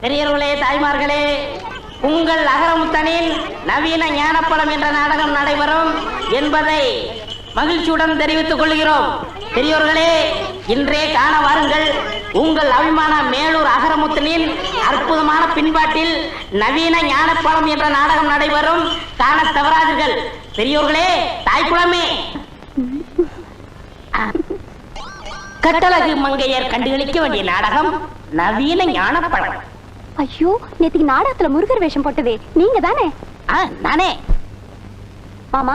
பெரியவர்களே, தாய்மார்களே, உங்கள் அகரமுத்தனில் நவீன ஞானப்பழம் என்ற நாடகம் நடைபெறும் என்பதை மகிழ்ச்சியுடன் தெரிவித்துக் கொள்கிறோம். பெரியோர்களே, இன்றே காண வாருங்கள். உங்கள் அபிமான மேலூர் அகரமுத்தனின் அற்புதமான பின்பாட்டில் நவீன ஞானப்பழம் என்ற நாடகம் நடைபெறும். காண தவறாதீர்கள். பெரியோர்களே, தாய்க்குளமே, கட்டழகு மங்கையர் கண்டுகளிக்க வேண்டிய நாடகம் நவீன ஞானப்பழம். ஐயோ, நேத்துக்கு நாடகத்துல முருகர் வேஷம் போட்டதே நீங்க தானே? நானே. மாமா,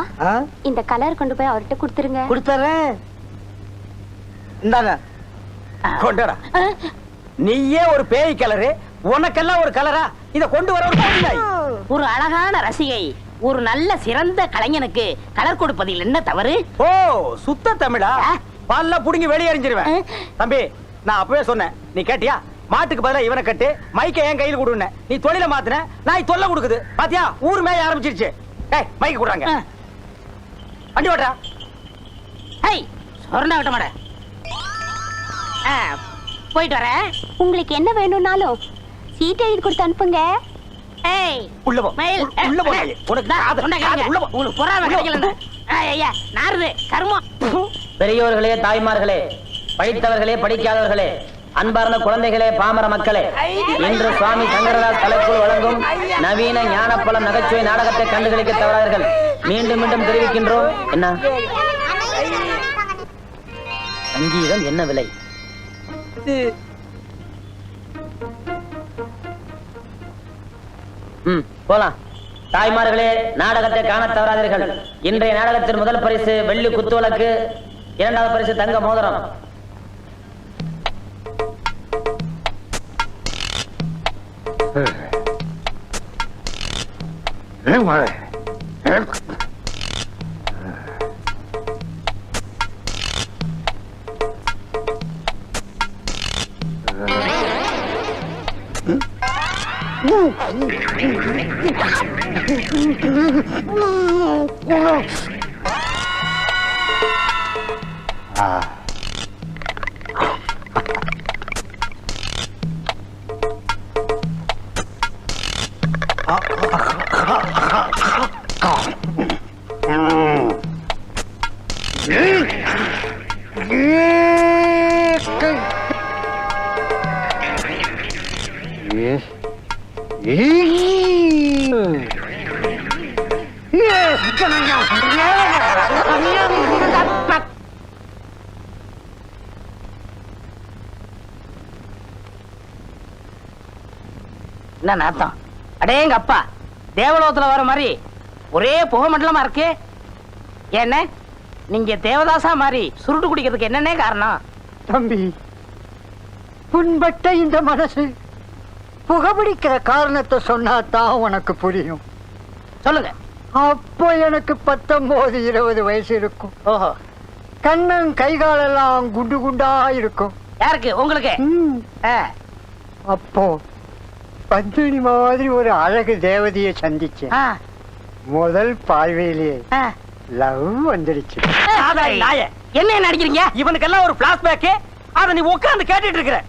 இந்த கலர் கொண்டு போய் அவர்கிட்ட கொடுத்துருங்க. கொடுத்துறேன். இந்தாங்க கொண்டடா. நீயே ஒரு பேய் கலரு, உனக்கெல்லாம் ஒரு கலரா? இத கொண்டு வர ஒரு அழகான ரசிகை ஒரு நல்ல சிறந்த கலைஞனுக்கு கலர் கொடுப்பதில் என்ன தவறு? ஓ, சுத்த தமிழா? பல்ல புடுங்கி வெளியே எறிஞ்சிருவேன். தம்பி, நான் அப்பவே சொன்னேன், நீ கேட்டியா? மாட்டுக்கு பதிலா இவனை கட்டு, மைக்க என் கையில் கொடுன்னு. நீ தொழில மாத்தின, நாய் தொல்லை கொடுக்குது. பாத்தியா, ஊர் மேய ஆரம்பிச்சிருச்சு. ஏய், மைக்க கொடுறாங்க. வண்டி ஓட்டுறா. ஹேய், சொர்ணா விட்ட மாட. போயிட்டு வரேன். உங்களுக்கு என்ன வேணும்னாலும் சீட் எழுதி கொடுத்து அனுப்புங்க. ஏய், உள்ள போ. மயில், உள்ள போ. உனக்கு உள்ள போ. உங்களுக்கு பொறாம கிடைக்கல. ஐயா, நாருது கர்மம். பெரியோர்களே, தாய்மார்களே, படித்தவர்களே, படிக்காதவர்களே, அன்பார்ந்த குழந்தைகளே, பாமர மக்களே, இன்று சுவாமி சங்கரதாஸ் கலைக்குழு வழங்கும் நவீன ஞானப்பழம் நகைச்சுவை நாடகத்தை கண்டுகளிக்க தவறாதீர்கள். மீண்டும் மீண்டும் தெரிவிக்கின்றோம். என்ன சங்கீதம் என்ன விலை? போலாம். தாய்மார்களே, நாடகத்தை காண தவறாதீர்கள். இன்றைய நாடகத்தின் முதல் பரிசு வெள்ளி குத்துவிளக்கு, இரண்டாவது பரிசு தங்க மோதிரம். என்ன நாத்தம்? அடேங்க அப்பா, தேவலோகத்துல வர மாதிரி ஒரே புகை மண்டலமா இருக்கு. என்ன நீங்க தேவதாசா மாதிரி சுருட்டு குடிக்கிறதுக்கு என்னன்னே காரணம்? தம்பி, புண்பட்ட இந்த மனசு புகைப்பிடிக்கிற காரணத்தை சொன்னாதான் உனக்கு புரியும். சொல்லுங்க. அப்போ எனக்கு 19-20 வயசு இருக்கும். ஓஹோ. கண்ணன் கைகாலெல்லாம் குண்டு குண்டா இருக்கும். யாருக்கு? உங்களுக்கு? அப்போ பத்மினி மாதிரி ஒரு அழகு தேவதையை சந்திச்சேன். முதல் பார்வையிலேயே லவ் வந்துடுச்சு. என்ன நடிக்கிறீங்க? இவனுக்கெல்லாம் ஒரு பிளாஷ்பேக். அத நீ உட்கார்ந்து கேட்டுட்டு இருக்கிற.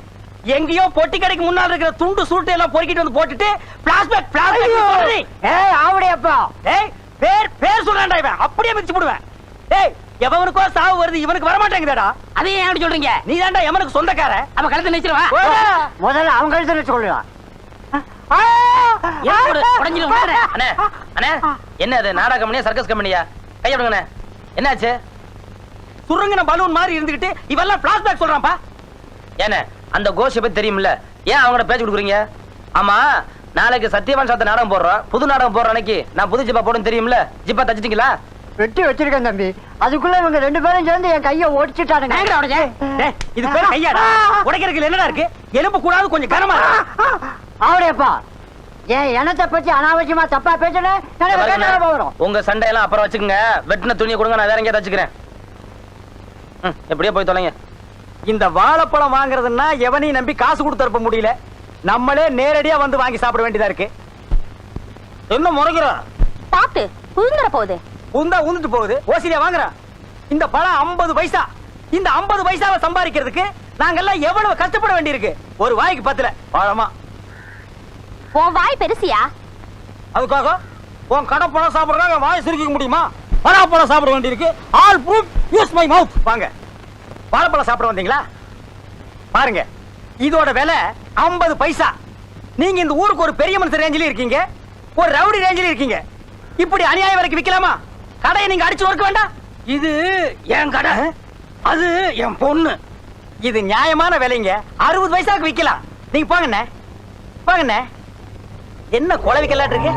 எங்கேயோ பொட்டி கடைக்கு முன்னால இருக்கிற துண்டு சூட்டை எல்லாம் பொறுக்கிட்டு வந்து போட்டுட்டு பிளாஷ்பேக் சொல்றீ? ஏய் ஆவடியப்பா, ஏய் பேர் சொல்றான்டா இவன். அப்படியே மிதிச்சு போடுவேன். ஏய், எவனுக்கோ சாவு வருது, இவனுக்கு வர மாட்டேங்குதா? அதே ஏன் அப்படி சொல்றீங்க? நீ தான்டா எவனுக்கு சொந்தக்கார. அவன் கழுத்து நினைச்சிருவா. முதல்ல அவங்க கழுத்துல சொல்லுவான். என்ன அது? நாடக கம்பெனியா, சர்க்கஸ் கம்பெனியா? கையப்படுங்க. என்னாச்சு? சுருங்கின பலூன் மாதிரி இருந்துகிட்டு இவெல்லாம் பிளாஷ்பேக் சொல்றான்ப்பா. ஏன்னா அந்த கோஷை பத்தி தெரியும்ல, ஏன் அவங்கள பேச்சு கொடுக்குறீங்க? ஆமா, நாளைக்கு சத்தியவான் சாத்த நாடகம் போடுறோம். புது நாடகம் போடுற அன்னைக்கு நான் புது ஜிப்பா போடுன்னு தெரியும்ல. ஜிப்பா தச்சிட்டீங்களா? வெட்டி வச்சிருக்கேன் தம்பி. அதுக்குள்ள இவங்க 2 பேரும் சேர்ந்து என் கையை ஓடிச்சுட்டானுங்க. இது பேர் கையாடா? உடைக்கிறதுக்கு என்னடா இருக்கு? எலும்பு கூடாது, கொஞ்சம் கனமா. ஆவடியப்பா, ஏன் எனத்தை பத்தி அனாவசியமா தப்பா பேசுறேன். உங்க சண்டையெல்லாம் அப்புறம் வச்சுக்கோங்க. வெட்டின துணியை கொடுங்க, நான் வேற எங்கேயா தச்சுக்கிறேன். எப்படியே போய் தொலைங்க. இந்த வாழைப்பழம் வாங்குறதுன்னா எவனையும் நம்பி காசு கொடுத்து அனுப்ப முடியல. நம்மளே நேரடியா வந்து வாங்கி சாப்பிட வேண்டியதா இருக்கு. என்ன முறைக்கிறோம்? பாத்து உந்துற போகுது. உந்தா உந்துட்டு போகுது. ஓசிலியா வாங்குறான். இந்த பழம் 50 பைசா. இந்த 50 பைசாவை சம்பாதிக்கிறதுக்கு நாங்கெல்லாம் எவ்வளவு கஷ்டப்பட வேண்டியிருக்கு. ஒரு வாய்க்கு 10 பழமா. உன் வாய் பெருசியா? அதுக்காக உன் கடை பழம் சாப்பிடுறாங்க வாய் சுருக்கிக்க முடியுமா? பழம் சாப்பிட வேண்டியிருக்கு. All proof use my mouth. வாங்க, வாழைப்பழம் சாப்பிட வந்தீங்களா? பாருங்க, இதோட விலை 50 பைசா. நீங்க இந்த ஊருக்கு ஒரு பெரிய மனுஷன் ரேஞ்சில இருக்கீங்க, ஒரு ரவுடி ரேஞ்சில இருக்கீங்க. இப்படி அநியாயம் வரைக்கும் விக்கலாமா? கடையை நீங்க அடிச்சு ஒர்க்க வேண்டாம். இது என் கடை, அது என் பொண்ணு. இது நியாயமான விலைங்க. 60 பைசாக்கு விக்கலாம். நீங்க போங்கண்ணே, போங்கண்ணே. என்ன கொலை விக்கலாட்டு இருக்கு?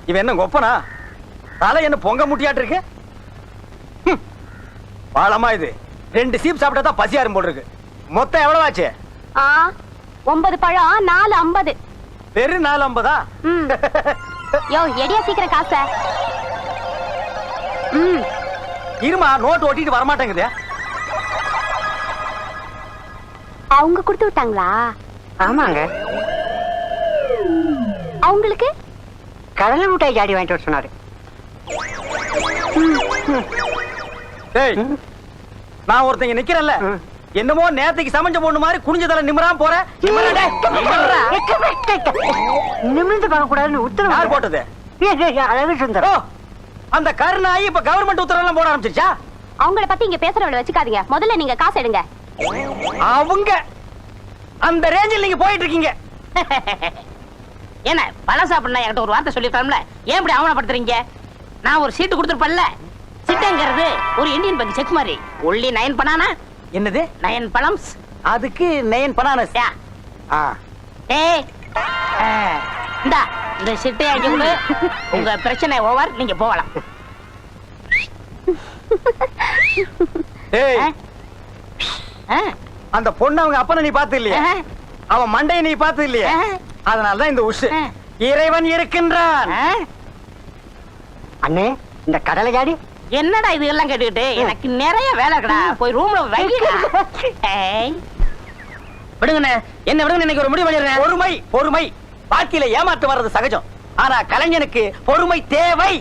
இவன் என்ன கொப்பனா? தலை என்ன பொங்க முட்டியாட்டு இருக்கு? பாலமா இது 2 சீப் சாப்பிட்டா தான் பசியாரும் போல் இருக்கு. மொத்தம் எவ்வளவு ஆச்சு? 9 பழம் 4.50. வெறும் 4.50. யோ எடியா சீக்கிரம் காசை. இருமா, நோட்டு ஓட்டிட்டு வரமாட்டேங்குது. அவங்க கொடுத்து விட்டாங்களா? ஆமாங்க, அவங்களுக்கு கடலை மிட்டாய் ஜாடி வாங்கிட்டு வர சொன்னாரு. டேய், நான் ஒருத்தங்க நிக்கிறேன்ல, என்னமோ நேத்துக்கு சமைஞ்ச பொண்ணு மாதிரி குனிஞ்ச தலை நிமிராம போற. நிமிர்ந்து பார்க்க கூடாதுன்னு யார் உத்தரவு போட்டது? அழகு ஓ, சுந்தரம். அந்த கருணாயி இப்ப கவர்மெண்ட் உத்தரவு எல்லாம் போட ஆரம்பிச்சிருச்சா? அவங்கள பத்தி இங்க பேசுறவள வச்சுக்காதீங்க. முதல்ல நீங்க காசு எடுங்க. அவங்க அந்த ரேஞ்சில் நீங்க போயிட்டு இருக்கீங்க. என்ன பழம் சாப்பிடணும் என்கிட்ட ஒரு வார்த்தை சொல்லிருக்கலாம்ல? ஏன் இப்படி அவமானப்படுத்துறீங்க? நான் ஒரு சீட்டு கொடுத்துருப்பேன்ல. சிட்டுங்கிறது ஒரு இந்தியன் பேங்க் செக் மாதிரி. Only 9 banana. என்னது 9 பழம்ஸ். அதுக்கு நயன் பனானஸ். ஏய், இந்தா இந்த சிட்டை அடிச்சு கொடு. உங்க பிரச்சனை ஓவர், நீங்க போகலாம். ஏய், ஆ, அந்த பொண்ணு அவங்க அப்பனை நீ பார்த்து இல்லையா? ஆ, அவன் மண்டையை நீ பார்த்து இல்லையா? ஆ. அதனாலதான் இந்த உஷு. ஆ. இறைவன் இருக்கின்றான். ஆ. அண்ணே, இந்த கடலை ஜாடி என்னடா இது எல்லாம் கேட்டுக்கிட்டு? எனக்கு நிறைய வேலை இருக்குடா. போய் ரூம்ல வைங்கடா. ஏய், விடுங்கண்ணே, என்ன விடுங்க, இன்னைக்கு ஒரு முடிவு பண்ணிடுறேன். பொறுமை, பொறுமை. வாழ்க்கையில ஏமாற்று வர்றது சகஜம். ஆனா கலைஞனுக்கு பொறுமை தேவை.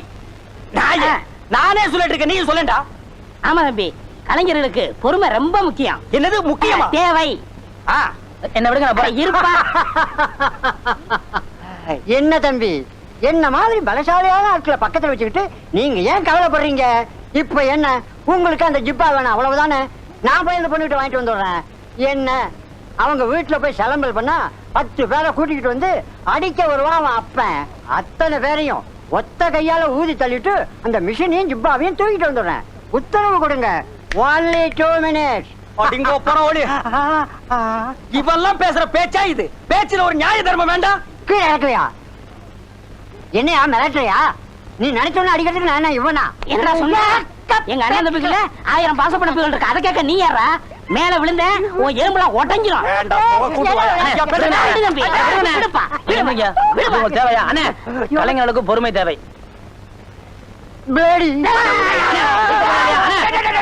நானே சொல்லிட்டு இருக்கேன், நீ சொல்லண்டா. ஆமா தம்பி, கலைஞர்களுக்கு பொறுமை ரொம்ப முக்கியம். என்னது முக்கியமா? தேவை. ஆ, என்ன விடுங்க, நான் போறேன். இருப்பா. என்ன தம்பி, என்ன மாதிரி பலசாலியான ஆட்களை பக்கத்துல வச்சுக்கிட்டு நீங்க ஏன் கவலைப்படுறீங்க? இப்ப என்ன உங்களுக்கு அந்த ஜிப்பா வேணும், அவ்வளவுதானே? நான் போய் இந்த பொண்ணுகிட்ட வாங்கிட்டு வந்துடுறேன். என்ன அவங்க வீட்டுல போய் சலம்பல் பண்ணா 10 பேரை கூட்டிக்கிட்டு வந்து அடிக்க வருவான் அவன் அப்பன். அத்தனை பேரையும் ஒத்த கையால ஊதி தள்ளிட்டு அந்த மிஷினையும் ஜிப்பாவையும் தூக்கிட்டு வந்துடுறேன். உத்தரவு கொடுங்க. only 2 minutes. அடிங்கோ போறோம் ஓடி. இவெல்லாம் பேசுற பேச்சா இது? பேச்சுல ஒரு நியாய தர்மம் வேண்டாம்? கீழே இறக்கலையா? என்னையா மிரட்டுறியா? நீ நினைச்சோன்னு அடிக்கிறதுக்கு நான் என்ன இவனா? என்னடா சொன்ன? எங்க அண்ணன் தம்பிக்குள்ள 1000 பாசப்படப்புகள் இருக்கு. அதை கேட்க நீ யாரா? மேல விழுந்த உன் எலும்புலாம் உடைஞ்சிரும். வேண்டாம், போக கூட்டு வாயா. ஐயா, பேசுறேன். விடு தம்பி, விடுப்பா. விடுங்க, உங்களுக்கு தேவையா? அண்ணே, கலைஞர்களுக்கு பொறுமை தேவை. பிளேடி.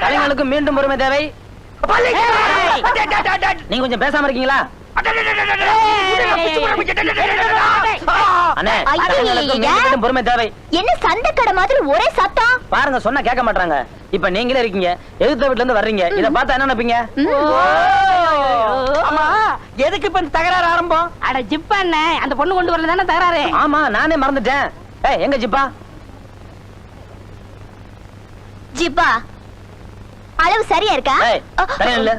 கலைஞர்களுக்கு மீண்டும் பொறுமை தேவை. நீங்க கொஞ்சம் பேசாம இருக்கீங்களா? அண்ணே, கலைஞர்களுக்கு மீண்டும் பொறுமை தேவை. என்ன சண்டைக்கடை மாதிரி ஒரே சத்தம்? பாருங்க, சொன்னா கேட்க மாட்டாங்க. இப்ப நீங்களே இருக்கீங்க, எதிர்த்த வீட்டுல இருந்து வர்றீங்க. இத பார்த்தா என்ன நினைப்பீங்க? ஆமா, எதுக்கு இப்ப இந்த தகராறு ஆரம்பம்? அட ஜிப்பா அண்ணன், அந்த பொண்ணு கொண்டு வரல தானே தகராறு. ஆமா, நானே மறந்துட்டேன். ஏய், எங்க ஜிப்பா? ஜிப்பா அளவு சரியா இருக்கா? ஏய், சரியா இல்ல.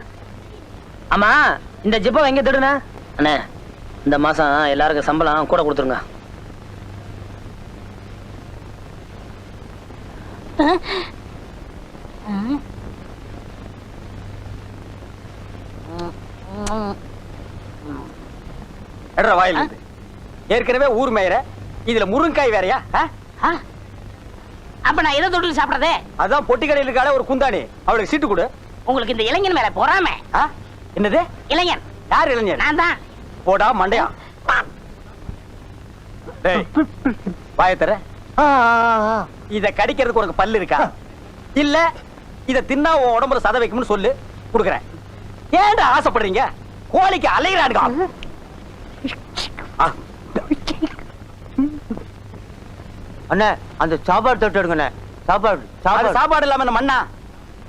ஆமா, இந்த ஜிப்பா எங்க தேடுன? அண்ணே, இந்த மாசம் எல்லாருக்கும் சம்பளம் கூட கொடுத்துருங்க. எட்ரா வாயில் இருந்து. ஏற்கனவே ஊர் மேயற, இதுல முருங்காய் வேறயா? அப்ப நான் எதை தொட்டு சாப்பிடறதே? அதான் பொட்டி கடையில் இருக்காளே ஒரு குந்தாணி, அவளுக்கு சீட்டு கொடு. உங்களுக்கு இந்த இளைஞன் மேல பொறாமை. என்னது இளைஞன்? யார் இளைஞர்? நான் தான். போடா மண்டையா. டேய், வாயை தர. இத கடிக்கிறதுக்கு உனக்கு பல்லு இருக்கா? இல்ல இத தின்னா உன் உடம்புல சத வைக்கும்னு சொல்லு, குடுக்குறேன். ஏன்டா ஆசைப்படுறீங்க? கோழிக்கு அலைகிறானுங்க. அண்ணே, அந்த சாப்பாடு தொட்டு எடுங்கண்ணே. சாப்பாடு சாப்பாடு இல்லாம இந்த மண்ணா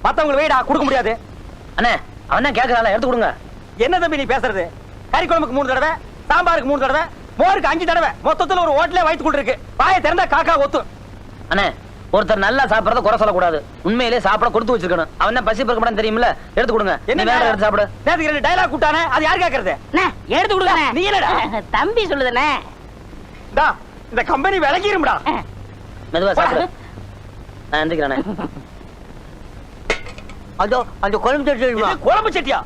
மத்தவங்களுக்கு வெயிடா கொடுக்க முடியாது. அண்ணே, அவன் தான் கேட்கறான், எடுத்து கொடுங்க. என்ன தம்பி நீ பேசுறது? கறி குழம்புக்கு 3 தடவை, சாம்பாருக்கு 3 தடவை, மோருக்கு 5 தடவை, மொத்தத்துல ஒரு ஹோட்டலே வயித்துக்குள்ள இருக்கு. வாயை திறந்தா காக்கா ஒத்தும். அண்ணே, ஒருத்தர் நல்லா சாப்பிடறத குறை சொல்லக்கூடாது. உண்மையிலே சாப்பிட கொடுத்து வச்சிருக்கணும். அவன் தான் பசி பறக்க மாட்டான்னு தெரியுமில்ல? எடுத்து கொடுங்க. என்ன வேற எடுத்து சாப்பிடு. நேத்துக்கு 2 டயலாக் கூட்டானே, அது யார் கேக்குறது? எடுத்து கொடுங்க. நீ என்னடா? தம்பி சொல்லுதானே. இந்த கம்பெனி விலகிரும்டா. மெதுவா சாப்பிடு. நான் எந்திரிக்கிறேனே. அதோ அந்த குழம்பு சட்டி குழம்பு சட்டியா?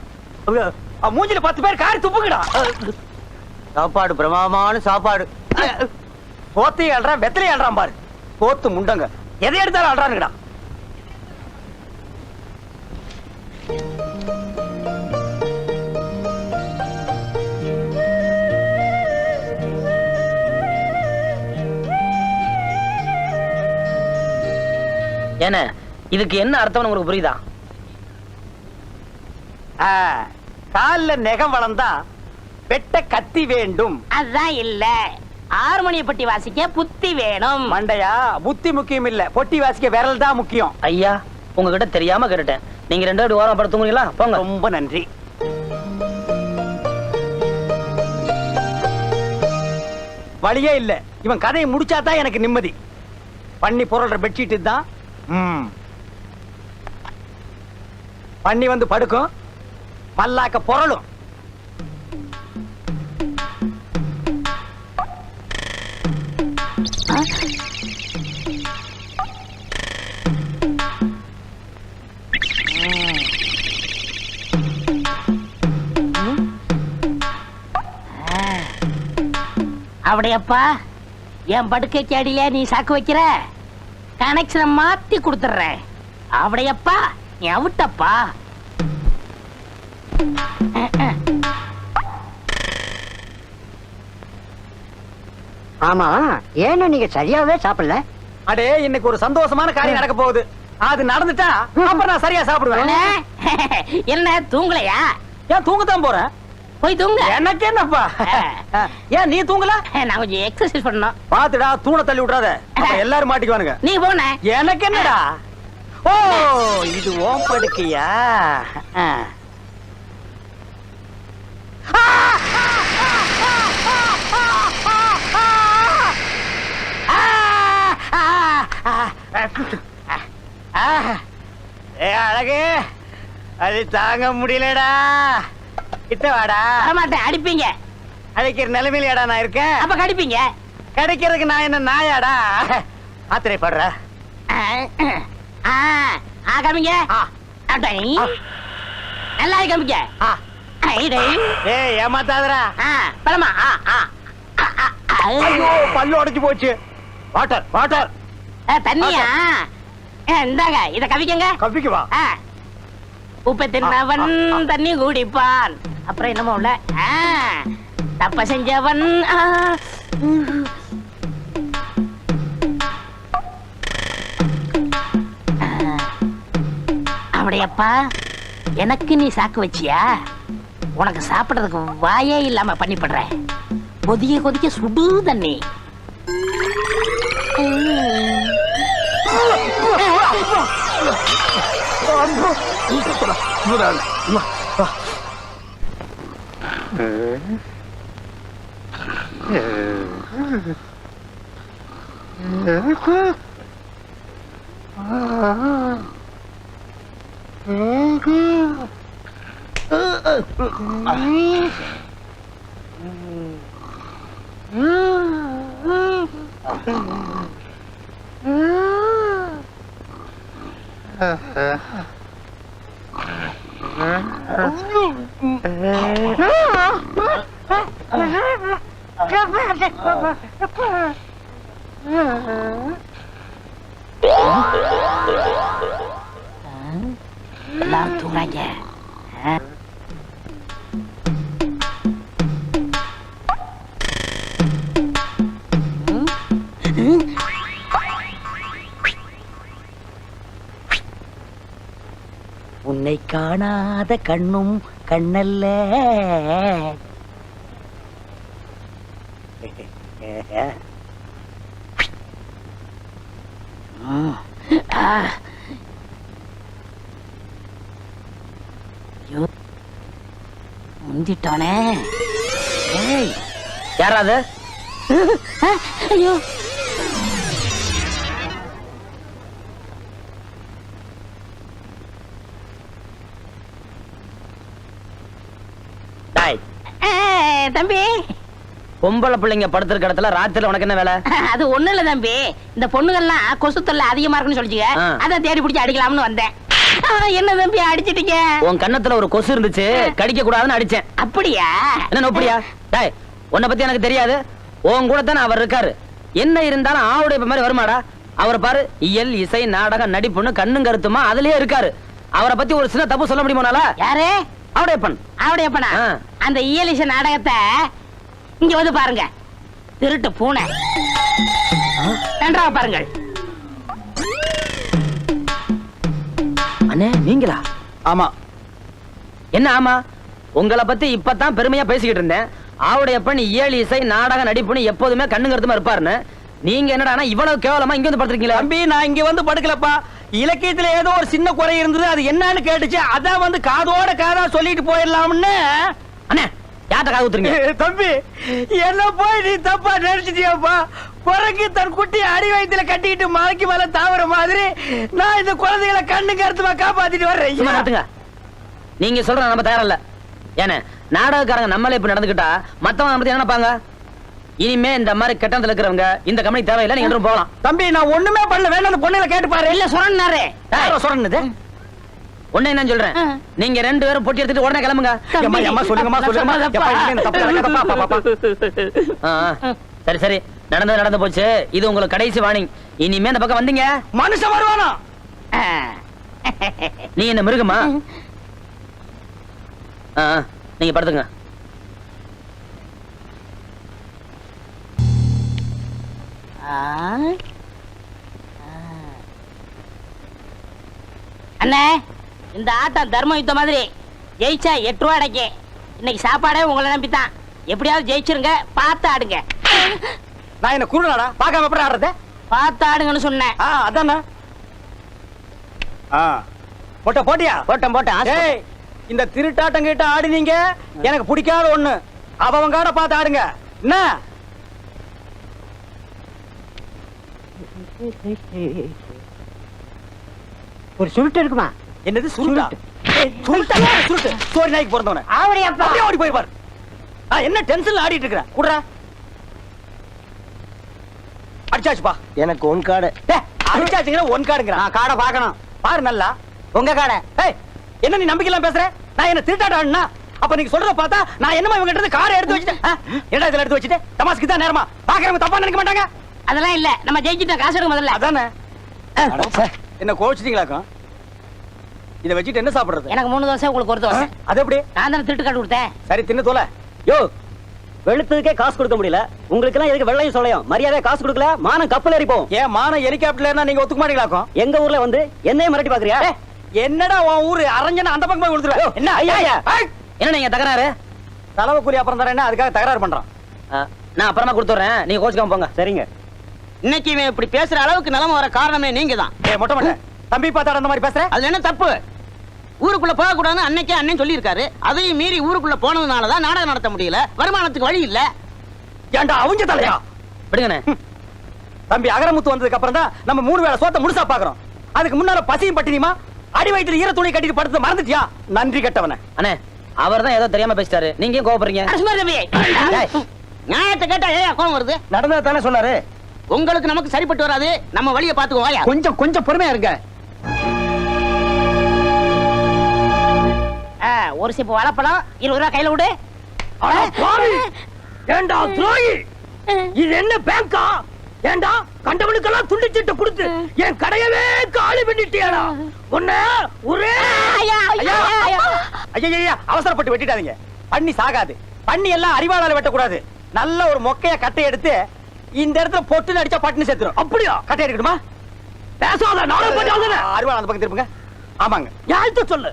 மூஞ்சில 10 பேர் காரி துப்புங்கடா. சாப்பாடு பிரமாதமான சாப்பாடு. போத்தையும் அல்றான், வெத்தலையும் அல்றான் பாரு. போத்து முண்டங்க எதை எடுத்தாலும் அல்றானுங்கடா. ஏன்னா இதுக்கு என்ன அர்த்தம் உங்களுக்கு புரியுதா? கால்ல நெகம் வளர்ந்தா வெட்ட கத்தி வேண்டும். அதான் இல்ல, ஹார்மோனிய பட்டி வாசிக்க புத்தி வேணும். மண்டையா, புத்தி முக்கியம் இல்ல, பொட்டி வாசிக்க விரல் தான் முக்கியம். ஐயா, உங்ககிட்ட தெரியாம கேட்டுட்டேன். நீங்க 2 பேரும் ஓரம் படுத்துங்களா? போங்க. ரொம்ப நன்றி. வழியே இல்ல, இவன் கதையை முடிச்சாதான் எனக்கு நிம்மதி. பண்ணி பொருள்ற பெட்ஷீட் தான். பண்ணி வந்து படுக்கும், பல்லாக்க பொருளும். அப்படியப்பா, என் படுக்கைக்கு அடியில நீ சாக்கு வைக்கிற, கனெக்ஷனை மாத்தி கொடுத்துறேன். அப்படியப்பா, நீ அவுட்டப்பா. ஆமா, ஏன்னா நீங்க சரியாவே சாப்பிடல? அடே, இன்னைக்கு ஒரு சந்தோஷமான காரியம் நடக்க போகுது. அது நடந்துட்டா அப்புறம் நான் சரியா சாப்பிடுவேன். என்ன தூங்கலையா? ஏன் தூங்கத்தான் போறேன். போய் தூங்க. எனக்கு என்னப்பா? ஏன் நீ தூங்கல? நான் கொஞ்சம் எக்ஸசைஸ் பண்ணணும். பாத்துடா, தூண தள்ளி விட்டுறாத, எல்லாரும் மாட்டிக்குவானுங்க. நீ போன. எனக்கு என்னடா? ஓ, இது ஓம் படுக்கையா? அழகு, அது தாங்க முடியலடா. கிட்ட வாடா. மாட்டேன், அடிப்பீங்க. அடிக்கிற நிலைமையிலடா நான் இருக்கேன். அப்ப கடிப்பீங்க. கிடைக்கிறதுக்கு நான் என்ன நாயாடா? ஆத்திரைப்படுற. காமிங்க. நல்லா காமிக்க. ஏமாத்தாதரா. பழமா. ஐயோ, பல்லு உடைச்சு போச்சு. Water water. தண்ணியா? இந்தாங்க, இத கவிக்கங்க. கவிக்கு வா. உப்பை தின்னவன் தண்ணி குடிப்பான். அப்புறம் என்னமோ உள்ள, தப்ப செஞ்சவன். அப்படியப்பா, எனக்கு நீ சாக்கு வச்சியா? உனக்கு சாப்பிடுறதுக்கு வாயே இல்லாம பண்ணிப்படுறேன். கொதிக்க கொதிக்க சுடு தண்ணி. எல்லாரும் தூங்காங்க. உன்னை காணாத கண்ணும் கண்ணல்ல. முந்திட்டானே. யாராவது ஐயோ டாய், தம்பி பொம்பளை பிள்ளைங்க படுத்திருக்க இடத்துல ராத்திரில உனக்கு என்ன வேலை? அது ஒண்ணு இல்ல தம்பி, இந்த பொண்ணுகள்லாம் கொசு தொல்லை அதிகமா இருக்குன்னு சொல்லிச்சுங்க, ஆ. அதான் தேடி பிடிச்சி அடிக்கலாம்னு வந்தேன். என்ன தம்பி அடிச்சிட்டீங்க? உன் கன்னத்துல ஒரு கொசு இருந்துச்சு, கடிக்க கூடாதுன்னு அடிச்சேன். அப்படியா? என்ன நோப்படியா? டாய், உன்னை பத்தி எனக்கு தெரியாது. உன் கூட தானே அவர் இருக்காரு. என்ன இருந்தாலும் ஆவுடைய மாதிரி வருமாடா? அவர் பாரு, இயல் இசை நாடகம் நடிப்புன்னு கண்ணும் கருத்துமா அதுலயே இருக்காரு. அவரை பத்தி ஒரு சின்ன தப்பு சொல்ல முடியுமானால? யாரு? ஆவுடையப்பன். அவடையப்பனா? ஆ. அந்த இயலிச நாடகத்தை இங்க வந்து பாருங்க. திருட்டு பூனை நன்றாக பாருங்கள். அண்ணே நீங்களா? ஆமா. என்ன ஆமா? உங்களை பத்தி இப்பதான் பெருமையா பேசிக்கிட்டு இருந்தேன். ஆவுடையப்பன் இயல் இசை நாடக நடிப்புன்னு எப்போதுமே கண்ணும் கருத்துமா இருப்பாருன்னு. நீங்க என்னடா இவ்வளவு கேவலமா இங்க வந்து படுத்துருக்கீங்களா? தம்பி, நான் இங்க வந்து படுக்கலப்பா. இலக்கியத்துல ஏதோ ஒரு சின்ன குறை இருந்தது, அது என்னன்னு கேட்டுச்சு. அதான் வந்து காதோட காதா சொல்லிட்டு போயிடலாம்னு. அண்ணே யார்ட்ட காது ஊத்துறீங்க? தம்பி, என்ன போய் நீ தப்பா நினைச்சிட்டியாப்பா? குறைக்கு தன் குட்டி அடி வயித்துல கட்டிக்கிட்டு மலைக்கு மேல தாவற மாதிரி நான் இந்த குழந்தைகளை கண்ணு கருத்துமா காப்பாத்திட்டு சும்மா வர்றேன். நிறுத்துங்க. நீங்க சொல்ற நம்ம தயாரில்ல. ஏன்னா நாடகக்காரங்க நம்மளே இப்ப நடந்துக்கிட்டா மத்தவங்க நம்ம பத்தி என்ன நினைப்பாங்க? இனிமே இந்த மாதிரி கட்டணத்துல இருக்கிறவங்க இந்த கம்பெனி தேவையில்லை, நீங்க என்றும் போகலாம். தம்பி, நான் ஒண்ணுமே பண்ணல. வேணும் அந்த பொண்ணுல கேட்டு பாரு. இல்ல சொன்னாரு. சொன்னது ஒண்ணு என்ன சொல்றேன், நீங்க ரெண்டு பேரும் பொட்டி எடுத்துட்டு உடனே கிளம்புங்க. அம்மா, அம்மா, சொல்லுங்கம்மா, சொல்லுங்கம்மா. எப்பா, இனிமே இந்த தப்பு நடக்காதப்பா, பா, பா, பா. சரி சரி, நடந்து போச்சு. இது உங்களுக்கு கடைசி வார்னிங். இனிமே இந்த பக்கம் வந்தீங்க மனுஷன் வருவானா? நீ என்ன மிருகமா? நீங்க படுத்துங்க. அண்ணே, இந்த ஆட்டம் தர்ம யுத்தம் மாதிரி. ஜெயிச்சா 8 ரூபா அடைக்கு. இன்னைக்கு சாப்பாடே உங்களை நம்பித்தான். எப்படியாவது ஜெயிச்சிருங்க, பார்த்து ஆடுங்க. நான் என்ன குருடாடா? பார்க்காம எப்படி ஆடுறது? பார்த்து ஆடுங்கன்னு சொன்னேன். அதானே. போட்டியா? போட்டேன். ஏய், இந்த திருட்டாட்டம் கிட்ட ஆடினீங்க எனக்கு பிடிக்காத ஒண்ணு. அவங்க காட பார்த்து ஆடுங்க. என்ன? ஒரு சுருட்டு இருக்குமா? என்னது சுருட்டா? சுருட்டா? சுருட்டு சோரி நாய்க்கு பிறந்தவன ஆவடியப்பா. ஓடி போய் பாரு. என்ன டென்ஷன்ல ஆடிட்டு இருக்கிற? குடுறா. அடிச்சாச்சுப்பா. எனக்கு ஒன் கார்டு. அடிச்சாச்சுங்கிற ஒன் கார்டுங்கிற. நான் காடை பார்க்கணும். பாரு நல்லா. உங்க காடை. ஏய், என்ன நீ நம்பிக்கலாம் பேசுற? நான் என்ன திருட்டாட்டம் ஆடுனா? அப்ப நீங்க சொல்றத பார்த்தா நான் என்னமா இவங்க கிட்ட காரை எடுத்து வச்சிட்டேன். என்னடா இதெல்லாம் எடுத்து வச்சிட்டு தமாஸ்க்கு தான் நேரமா? பாக்குறவங்க தப்பா நினைக்க மாட்டாங்க. அதெல்லாம் இல்ல, நம்ம ஜெயிச்சிட்டோம். காசு எடுக்க முதல்ல. அதானே. என்ன கோச்சிட்டீங்களாக்கும்? இத வச்சிட்டு என்ன சாப்பிடுறது? எனக்கு 3 தோசை, உங்களுக்கு 1 தோசை. அது எப்படி? நான் தானே திருட்டு காட்டு கொடுத்தேன். சரி, தின்னு தோல. யோ, வெளுத்ததுக்கே காசு கொடுக்க முடியல. உங்களுக்கு எல்லாம் எதுக்கு வெள்ளையும் சொல்லையும்? மரியாதை காசு கொடுக்கல, மானம் கப்பல் ஏறி போகும். ஏன் மானம் ஹெலிகாப்டர்ல நீங்க ஒத்துக்க மாட்டீங்களாக்கும்? எங்க ஊர்ல வந்து என்னைய மிரட்டி பாக்குறியா? என்னடா உன் ஊரு? அரஞ்சனா அந்த பக்கம் போய் கொடுத்துருவ. என்ன ஐயா? என்ன நீங்க தகராறு? தலைவ கூலி அப்புறம் தரேன்னா அதுக்காக தகராறு பண்றான். நான் அப்புறமா கொடுத்துறேன், நீங்க கோச்சுக்காம போங்க. சரிங்க. இன்னைக்கு இவன் இப்படி பேசுற அளவுக்கு நிலைமை வர காரணமே நீங்க தான். மொட்டை மொட்டை தம்பி பார்த்தாட அந்த மாதிரி பேசுற? அதுல என்ன தப்பு? ஊருக்குள்ள போக கூடாதுன்னு அன்னைக்கே அண்ணன் சொல்லி இருக்காரு. அதையும் மீறி ஊருக்குள்ள போனதுனாலதான் நாடகம் நடத்த முடியல. வருமானத்துக்கு வழி இல்ல. ஏன்டா அவுஞ்ச தலையா? விடுங்கண்ணே. தம்பி, அகரமுத்து வந்ததுக்கு அப்புறம் தான் நம்ம 3 வேளை சோத்த முழுசா பாக்குறோம். அதுக்கு முன்னால பசியும் பட்டினியுமா அடி வயித்துல ஈர துணி கட்டிட்டு படுத்து மறந்துட்டியா? நன்றி கட்டவன. அண்ணே, அவர் தான் ஏதோ தெரியாம பேசிட்டாரு, நீங்க ஏன் கோவப்படுறீங்க? சும்மா தம்பி. நியாயத்தை கேட்டா ஏன் கோவம் வருது? நடந்தது தானே சொன்னாரு. உங்களுக்கு நமக்கு சரிப்பட்டு வராது. நம்ம வழியை பாத்துக்குவோம். கொஞ்சம் பொறுமையா இருங்க. ஒரு சிப்பு வாழைப்பழம் 20 ரூபா கையில விடு. ஏண்டா துரோகி, இது என்ன பேங்கா? ஏண்டா கண்டவனுக்கெல்லாம் துண்டு சீட்டு கொடுத்து என் கடையவே காலி பண்ணிட்டியாடா? ஒண்ணு ஒரே ஐயா, அவசரப்பட்டு வெட்டிட்டாதீங்க. பண்ணி சாகாது. பண்ணி எல்லாம் அறிவாளால வெட்டக்கூடாது. நல்ல ஒரு மொக்கைய கட்டை எடுத்து இந்த இடத்துல பொட்டு அடிச்சா பட்டுன்னு சேர்த்துரும். அப்படியா? கட்டை எடுக்கணுமா? பேசாத, நானும் பண்ணாத. அறிவாள அந்த பக்கம் திருப்புங்க. ஆமாங்க. யார்கிட்ட சொல்லு?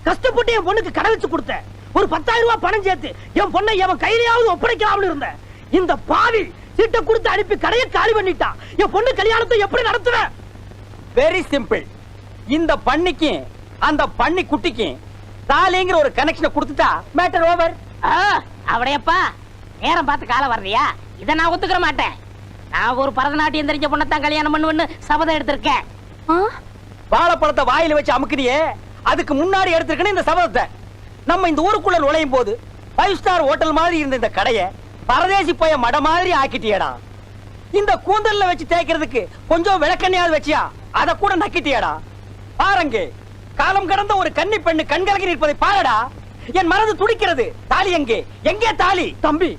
கஷ்டப்பட்டு என் பொண்ணுக்கு கடை வச்சு கொடுத்தேன். ஒரு 10,000 ரூபாய் பணம் சேர்த்து என் பொண்ணை எவன் கையிலாவது ஒப்படைக்கலாம்னு இருந்தேன். இந்த பாவி சீட்டை கொடுத்து அனுப்பி கடையை காலி பண்ணிட்டான். என் பொண்ணு கல்யாணத்தை எப்படி நடத்துவேன்? Very simple. இந்த பண்ணிக்கு அந்த பண்ணி குட்டிக்கு தாலிங்கிற ஒரு கனெக்ஷனை கொடுத்துட்டா மேட்டர் ஓவர். அவடையப்பா, நேரம் பார்த்து காலம் வர்றியா? இதை நான் ஒத்துக்கிற மாட்டேன். நான் ஒரு பரதநாட்டியம் தெரிஞ்ச பொண்ணத்தான் கல்யாணம் பண்ணுவேன்னு சபதம் எடுத்திருக்கேன். வாழைப்பழத்தை வாயில வச்சு அமுக்குனியே, அதுக்கு முன்னாடி எடுத்திருக்கணும் இந்த சபதத்தை. நம்ம இந்த ஊருக்குள்ள நுழையும் போது 5 ஸ்டார் ஹோட்டல் மாதிரி இருந்த இந்த கடையை பரதேசி போய மட மாதிரி ஆக்கிட்டியடா. இந்த கூந்தல்ல வச்சு தேய்க்கிறதுக்கு கொஞ்சம் விளக்கண்ணையாவது வச்சியா, அதை கூட நக்கிட்டியடா. பாருங்க, காலம் கடந்த ஒரு கன்னி பெண்ணு கண்கலங்கி நிற்பதை பாருடா. என் மனது துடிக்கிறது. தாலி எங்கே? எங்கே தாலி? தம்பி,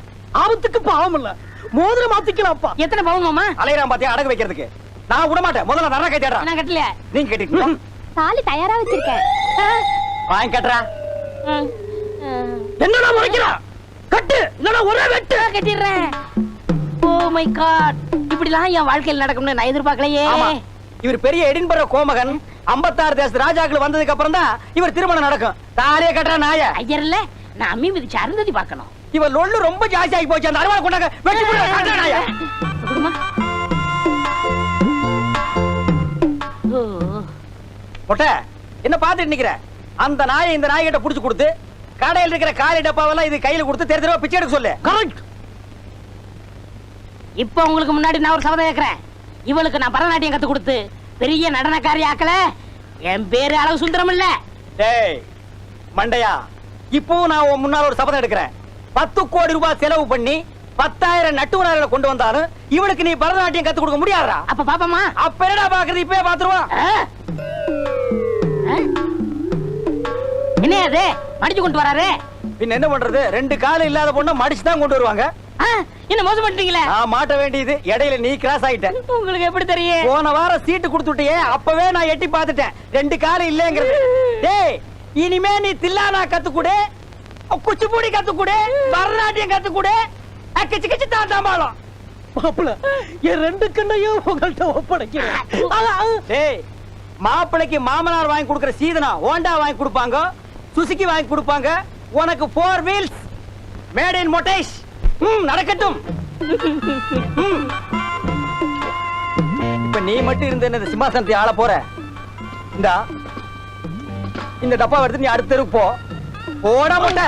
ஆபத்துக்கு பாவம் இல்ல, மோதிரம் மாத்திக்கலாம்ப்பா. எத்தனை பவுன் மாமா? அலையறான் பாத்தியா அடகு வைக்கிறதுக்கு. நான் விட மாட்டேன். முதல்ல நரா கை தேடுறா. நான் கட்டல. நீங்க கேட்டீங்க. தாலி தயாரா வச்சிருக்கேன். வாங்கி கட்டுறா. என்னடா முறைக்கிறா? கட்டு, இல்லனா ஒரே வெட்டு. கட்டிடுறேன். ஓ மை காட், இப்படிலாம் என் வாழ்க்கையில் நடக்கும்னு நான் எதிர்பார்க்கலையே. ஆமா, இவர் பெரிய எடின்பரோ கோமகன் 56 தேச ராஜாக்கள் வந்ததுக்கு அப்புறம் தான் இவர் திருமணம் நடக்கும். தாலியே கட்டுற நாய. ஐயர் இல்ல, நான் அம்மி மிதிச்சு அருந்ததி பார்க்கணும். இவர் லொள்ளு ரொம்ப ஜாஸ்தி ஆகி போச்சு. அந்த அருவாளை கொண்டாங்க, வெட்டி போடுற கட்டுற நாய. குடுமா. மொட்டை என்ன பாத்துட்டு நிக்கிற? அந்த நாயை இந்த நாய்கிட்ட புடிச்சு கொடுத்து கடையில் இருக்கிற காலி டப்பாவெல்லாம் இது கையில கொடுத்து தெரு தெருவா பிச்சை எடுக்க சொல்லு. கரெக்ட். இப்ப உங்களுக்கு முன்னாடி நான் ஒரு சபதம் கேட்கிறேன். இவளுக்கு நான் பரதநாட்டியம் கத்து கொடுத்து பெரிய நடனக்காரி ஆக்கல. என் பேரு அளவு சுந்தரம் இல்ல. டேய் மண்டையா, இப்பவும் நான் உன் முன்னால ஒரு சபதம் எடுக்கிறேன். 10 கோடி ரூபாய் செலவு பண்ணி 10,000 நட்டுவனார்களை கொண்டு வந்தாலும் இவனுக்கு நீ பரதநாட்டியம் கத்து கொடுக்க முடியாதா? அப்ப பாப்பமா. அப்ப என்னடா பாக்குறது? இப்பவே பாத்துருவான். என்ன அது மடிச்சு கொண்டு வராரு? பின்ன என்ன பண்றது? 2 கால் இல்லாத பொண்ணை மடிச்சு தான் கொண்டு வருவாங்க. என்ன மோசம் பண்ணிட்டீங்களே? நான் மாட்ட வேண்டியது இடையில நீ கிராஸ் ஆயிட்ட. உங்களுக்கு எப்படி தெரியும்? போன வாரம் சீட்டு கொடுத்துட்டியே, அப்பவே நான் எட்டி பார்த்துட்டேன் 2 கால் இல்லங்கிறது. டேய், இனிமே நீ தில்லானா கத்துக்குடு, குச்சிப்புடி கத்துக்குடு, பரதநாட்டியம் கத்துக்குடு, கிச்சு கிச்சு தாத்தாம்பாளம். மாப்பிள்ள, என் 2 கண்ணையும் உங்கள்ட்ட ஒப்படைக்கிறேன். டேய், மாப்பிளைக்கு மாமனார் வாங்கி கொடுக்கிற சீதனா ஹோண்டா வாங்கி கொடுப்பாங்க, சுசுகி வாங்கி கொடுப்பாங்க. உனக்கு 4 வீல்ஸ் மேட் இன் மொட்டேஷ். நடக்கட்டும். இப்ப நீ மட்டும் இருந்த இந்த சிம்மாசனத்தை ஆள போற. இந்த டப்பா எடுத்து நீ அடுத்த தெருக்கு போ. போடா மொட்டை.